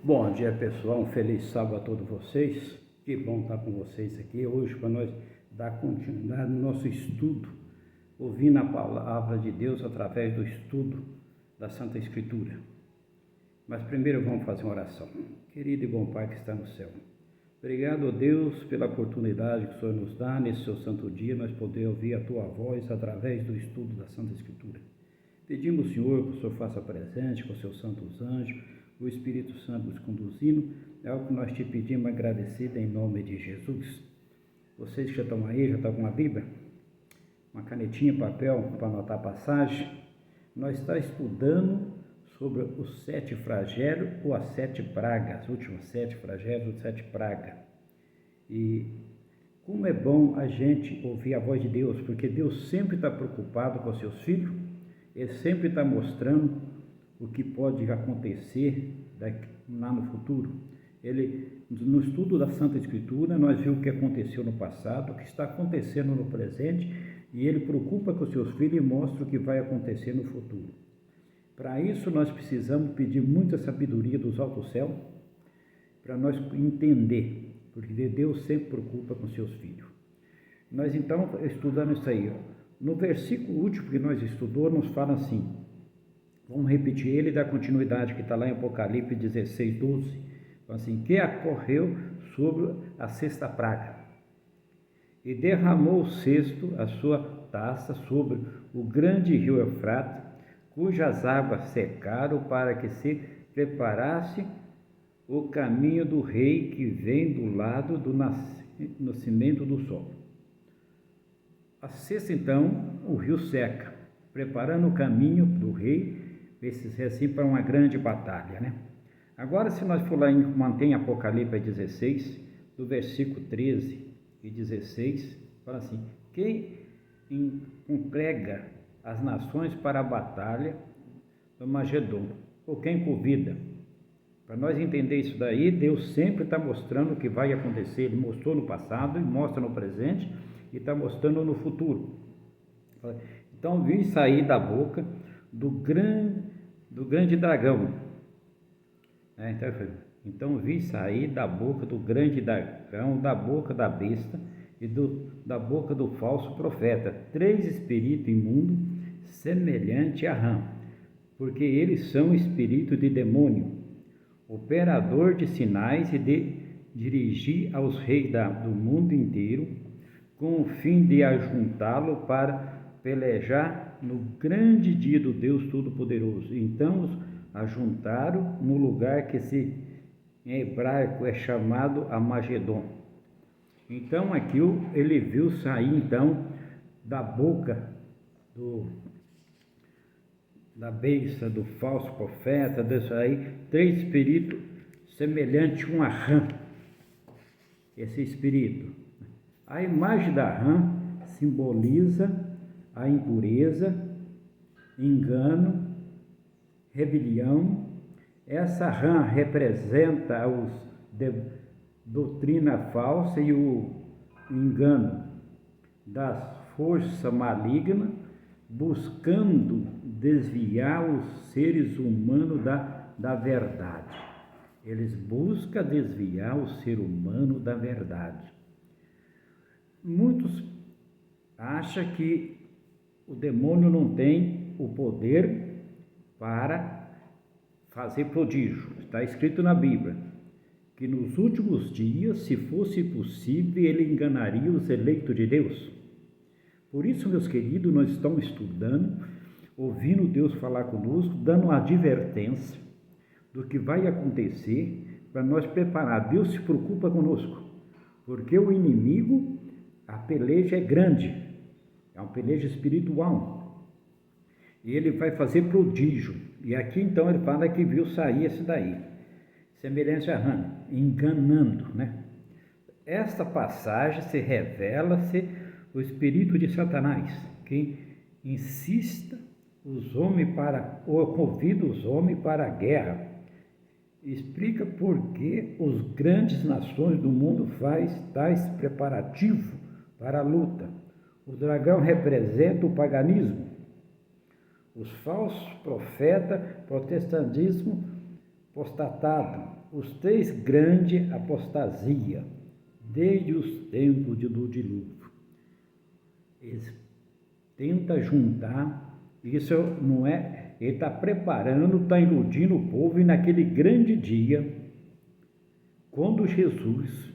Bom dia, pessoal, um feliz sábado a todos vocês. Que bom estar com vocês aqui hoje para nós dar continuidade no nosso estudo, ouvindo a palavra de Deus através do estudo da Santa Escritura. Mas primeiro vamos fazer uma oração. Querido e bom Pai que está no céu, obrigado, Deus, pela oportunidade que o Senhor nos dá nesse seu santo dia, nós poder ouvir a Tua voz através do estudo da Santa Escritura. Pedimos, Senhor, que o Senhor faça presente com os seus santos anjos, o Espírito Santo nos conduzindo, é o que nós te pedimos agradecido em nome de Jesus. Vocês que já estão aí, já estão com a Bíblia, uma canetinha, papel para anotar a passagem, nós estamos estudando sobre os 7 flagelos ou as 7 pragas, as últimas 7 flagelos ou 7 pragas. E como é bom a gente ouvir a voz de Deus, porque Deus sempre está preocupado com os seus filhos, Ele sempre está mostrando o que pode acontecer lá no futuro. No estudo da Santa Escritura, nós vimos o que aconteceu no passado, o que está acontecendo no presente, e Ele preocupa com os seus filhos e mostra o que vai acontecer no futuro. Para isso, nós precisamos pedir muita sabedoria dos altos céus, para nós entender, porque Deus sempre preocupa com os seus filhos. Nós, então, estudando isso aí, no versículo último que nós estudamos, nos fala assim, vamos repetir ele e dar continuidade, que está lá em Apocalipse 16, 12. Assim, que ocorreu sobre a 6ª praga. E derramou o 6º a sua taça sobre o grande rio Eufrates, cujas águas secaram para que se preparasse o caminho do rei que vem do lado do nascimento do sol. A 6ª, então, o rio seca, preparando o caminho do rei, assim, para uma grande batalha, né? Agora, se nós for lá mantém Apocalipse 16, do versículo 13 e 16, fala assim, quem congrega as nações para a batalha do Magedon, ou quem convida? Para nós entender isso daí, Deus sempre está mostrando o que vai acontecer. Ele mostrou no passado, mostra no presente e está mostrando no futuro. Então, vi sair da boca do grande dragão. Então vi sair da boca do grande dragão, da boca da besta e da boca do falso profeta, 3 espíritos imundos, semelhante a rã, porque eles são espírito de demônio, operador de sinais e de dirigir aos reis do mundo inteiro, com o fim de ajuntá-lo para pelejar no grande dia do Deus Todo-Poderoso. Então os ajuntaram no lugar que em hebraico é chamado Amagedon. Então aqui ele viu sair então da boca da besta, do falso profeta, disso aí, 3 espíritos semelhantes a uma rã. Esse espírito. A imagem da rã simboliza a impureza, engano, rebelião. Essa rã representa doutrina falsa e o engano das forças malignas, buscando desviar os seres humanos da verdade. Eles buscam desviar o ser humano da verdade. Muitos acham que o demônio não tem o poder para fazer prodígio. Está escrito na Bíblia que nos últimos dias, se fosse possível, ele enganaria os eleitos de Deus. Por isso, meus queridos, nós estamos estudando, ouvindo Deus falar conosco, dando uma advertência do que vai acontecer para nós preparar. Deus se preocupa conosco, porque o inimigo, a peleja é grande. É uma peleja espiritual. E ele vai fazer prodígio. E aqui então ele fala que viu sair esse daí. Semelhante a rã, enganando, né? Esta passagem se revela-se o espírito de Satanás, que insista os homens ou convida os homens para a guerra. Explica por que os grandes nações do mundo faz tais preparativos para a luta. O dragão representa o paganismo. Os falsos profetas, protestantismo, apostatado os 3 grandes apostasia, desde os tempos do dilúvio. Eles tentam juntar, isso não é, ele está preparando, está iludindo o povo, e naquele grande dia, quando Jesus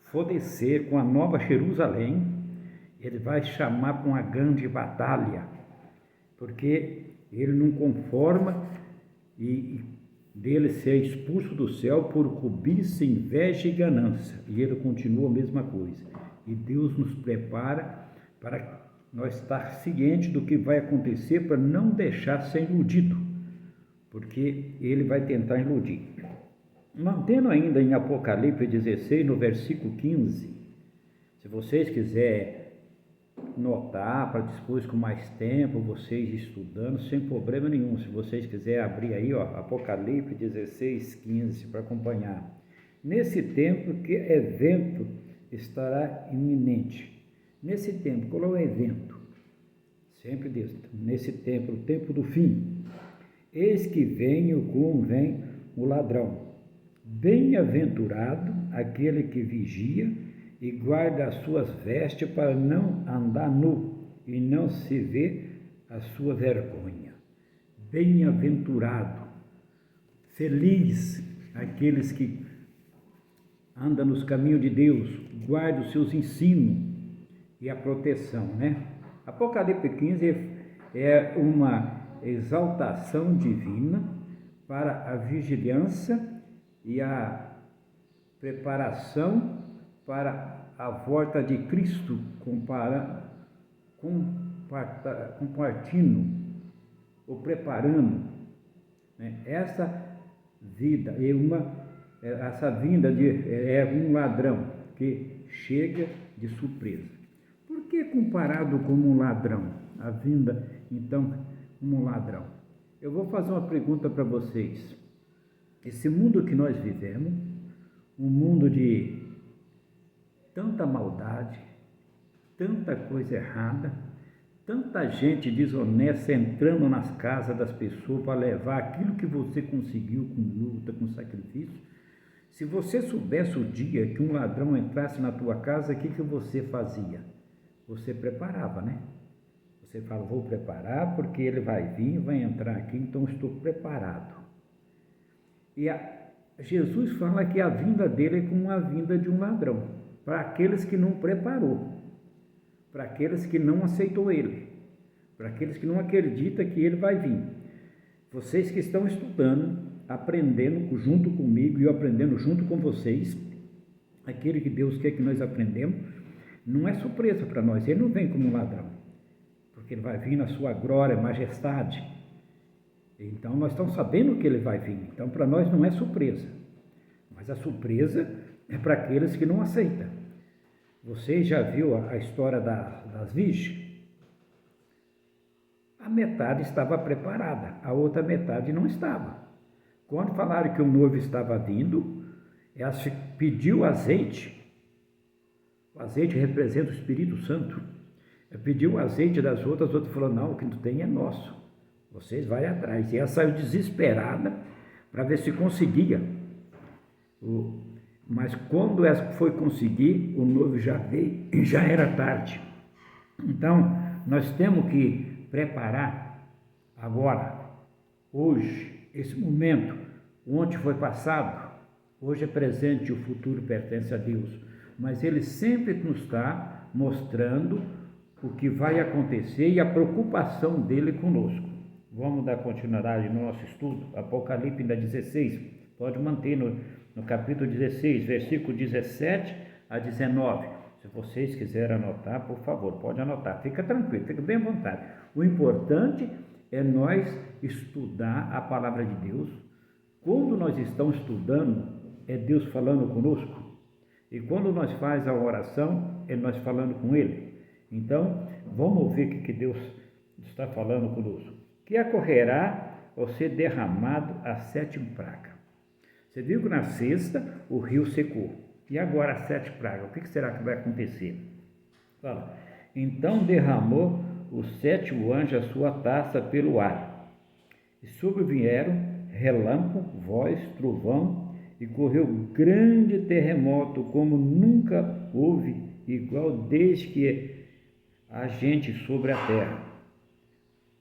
for descer com a nova Jerusalém, ele vai chamar para uma grande batalha, porque ele não conforma e dele ser expulso do céu por cobiça, inveja e ganância. E ele continua a mesma coisa. E Deus nos prepara para nós estar cientes do que vai acontecer, para não deixar ser iludido, porque ele vai tentar iludir. Mantendo ainda em Apocalipse 16, no versículo 15, se vocês quiserem notar, para depois com mais tempo, vocês estudando, sem problema nenhum. Se vocês quiserem abrir aí, Apocalipse 16, 15, para acompanhar. Nesse tempo, que evento estará iminente? Nesse tempo, qual é o evento? Sempre Deus, nesse tempo, o tempo do fim. Eis que vem o ladrão. Bem-aventurado aquele que vigia e guarda as suas vestes para não andar nu e não se vê a sua vergonha. Bem-aventurado, feliz aqueles que andam nos caminhos de Deus, guardam os seus ensinos e a proteção, né? Apocalipse 15 é uma exaltação divina para a vigilância e a preparação para a volta de Cristo, compartindo ou preparando, né? Essa vinda é um ladrão que chega de surpresa. Por que comparado como um ladrão? A vinda, então, como um ladrão. Eu vou fazer uma pergunta para vocês. Esse mundo que nós vivemos, um mundo de tanta maldade, tanta coisa errada, tanta gente desonesta entrando nas casas das pessoas para levar aquilo que você conseguiu com luta, com sacrifício. Se você soubesse o dia que um ladrão entrasse na tua casa, o que você fazia? Você preparava, né? Você fala, vou preparar porque ele vai vir, vai entrar aqui, então estou preparado. E Jesus fala que a vinda dele é como a vinda de um ladrão, para aqueles que não preparou, para aqueles que não aceitou ele, para aqueles que não acreditam que ele vai vir. Vocês que estão estudando, aprendendo junto comigo e eu aprendendo junto com vocês, aquilo que Deus quer que nós aprendemos, não é surpresa para nós, ele não vem como um ladrão, porque ele vai vir na sua glória, majestade. Então nós estamos sabendo que ele vai vir, então para nós não é surpresa, mas a surpresa é para aqueles que não aceitam. Você já viu a história das virgens? A metade estava preparada, a outra metade não estava. Quando falaram que o noivo estava vindo, elas pediu azeite. O azeite representa o Espírito Santo. Pediu o azeite das outras falaram, não, o que tu tem é nosso. Vocês vão atrás. E ela saiu desesperada para ver se conseguia. Mas quando ela foi conseguir, o noivo já veio e já era tarde. Então, nós temos que preparar agora, hoje, esse momento. Ontem foi passado, hoje é presente e o futuro pertence a Deus. Mas Ele sempre nos está mostrando o que vai acontecer e a preocupação dEle conosco. Vamos dar continuidade no nosso estudo, Apocalipse 16, pode manter no capítulo 16, versículo 17 a 19. Se vocês quiserem anotar, por favor, pode anotar. Fica tranquilo, fica bem à vontade. O importante é nós estudar a palavra de Deus. Quando nós estamos estudando, é Deus falando conosco. E quando nós faz a oração, é nós falando com Ele. Então, vamos ver o que Deus está falando conosco. Que ocorrerá ao ser derramado a 7ª praga. Você viu que na sexta o rio secou. E agora a 7ª praga, o que será que vai acontecer? Fala, então derramou o 7º anjo a sua taça pelo ar. E sobrevieram relâmpago, voz, trovão, e correu grande terremoto, como nunca houve igual desde que há gente sobre a terra.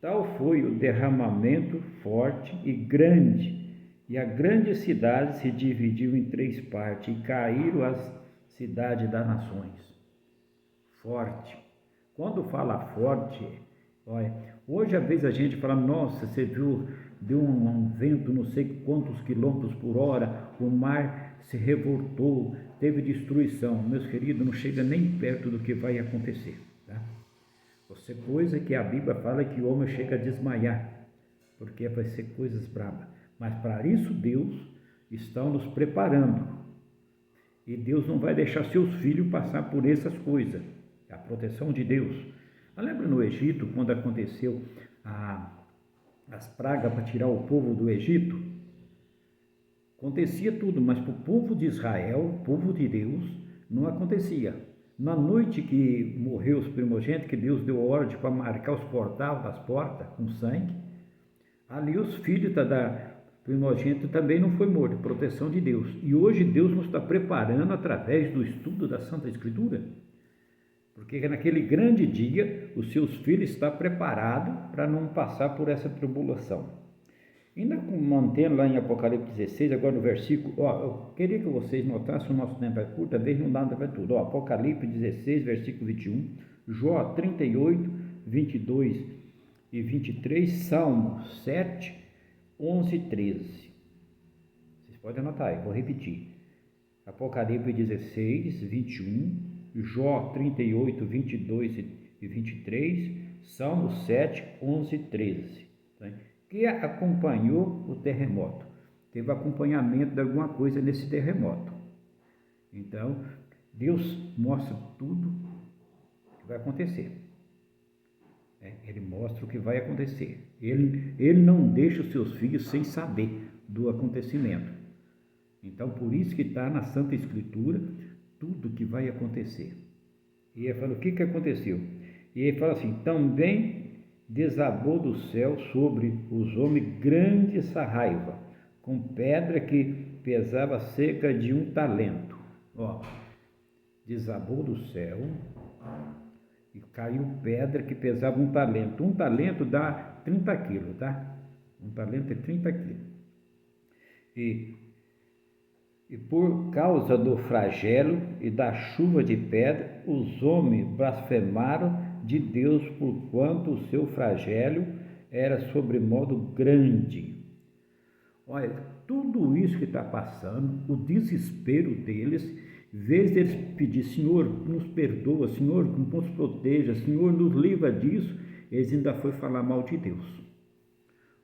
Tal foi o derramamento forte e grande, e a grande cidade se dividiu em 3 partes, e caíram as cidades das nações. Forte. Quando fala forte, olha, hoje às vezes a gente fala, nossa, você viu, deu um vento não sei quantos quilômetros por hora, o mar se revoltou, teve destruição. Meus queridos, não chega nem perto do que vai acontecer, tá? Você coisa que a Bíblia fala que o homem chega a desmaiar, porque vai ser coisas bravas. Mas para isso Deus está nos preparando. E Deus não vai deixar seus filhos passar por essas coisas. É a proteção de Deus. Lembra no Egito, quando aconteceu as pragas para tirar o povo do Egito? Acontecia tudo, mas para o povo de Israel, o povo de Deus, não acontecia. Na noite que morreu os primogênitos, que Deus deu ordem para marcar os portais das portas com sangue, ali os filhos da primogênito também não foi morto, proteção de Deus. E hoje Deus nos está preparando através do estudo da Santa Escritura, porque naquele grande dia os seus filhos estão preparados para não passar por essa tribulação. Ainda mantendo lá em Apocalipse 16, agora no versículo, eu queria que vocês notassem, o nosso tempo é curto, às vezes não dá para tudo. Apocalipse 16, versículo 21, Jó 38, 22 e 23, Salmo 7, 11 e 13. Vocês podem anotar aí, vou repetir. Apocalipse 16, 21, Jó 38, 22 e 23, Salmo 7, 11 e 13. Tá? Que acompanhou o terremoto. Teve acompanhamento de alguma coisa nesse terremoto. Então, Deus mostra tudo que vai acontecer. Ele mostra o que vai acontecer. Ele não deixa os seus filhos sem saber do acontecimento. Então, por isso que está na Santa Escritura tudo que vai acontecer. E ele fala, o que aconteceu? E ele fala assim, também desabou do céu sobre os homens grande raiva, com pedra que pesava cerca de 1 talento. Desabou do céu e caiu pedra que pesava 1 talento. 1 talento dá 30 quilos, tá? 1 talento é 30 quilos. E por causa do flagelo e da chuva de pedra, os homens blasfemaram de Deus, porquanto o seu flagelo era sobremodo grande. Olha, tudo isso que está passando, o desespero deles, em vez deles pedir, Senhor, nos perdoa, Senhor, nos proteja, Senhor, nos livra disso, eles ainda foram falar mal de Deus.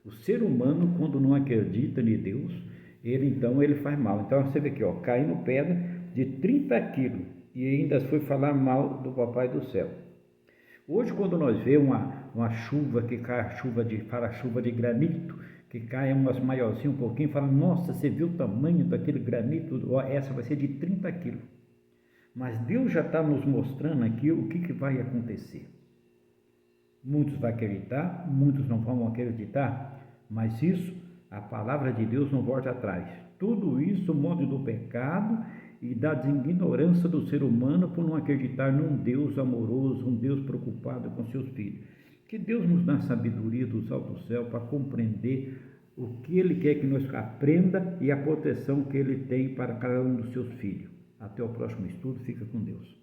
O ser humano, quando não acredita em Deus, ele faz mal. Então você vê aqui, caindo pedra de 30 quilos e ainda foi falar mal do Papai do Céu. Hoje, quando nós vemos uma chuva que cai, chuva de granito, que cai umas maiorzinhas um pouquinho, fala, nossa, você viu o tamanho daquele granito? Essa vai ser de 30 quilos. Mas Deus já está nos mostrando aqui o que vai acontecer. Muitos vão acreditar, muitos não vão acreditar, mas isso, a palavra de Deus não volta atrás. Tudo isso, o modo do pecado e da ignorância do ser humano por não acreditar num Deus amoroso, um Deus preocupado com seus filhos. Que Deus nos dá sabedoria dos altos céus para compreender o que Ele quer que nós aprenda e a proteção que Ele tem para cada um dos seus filhos. Até o próximo estudo, fica com Deus.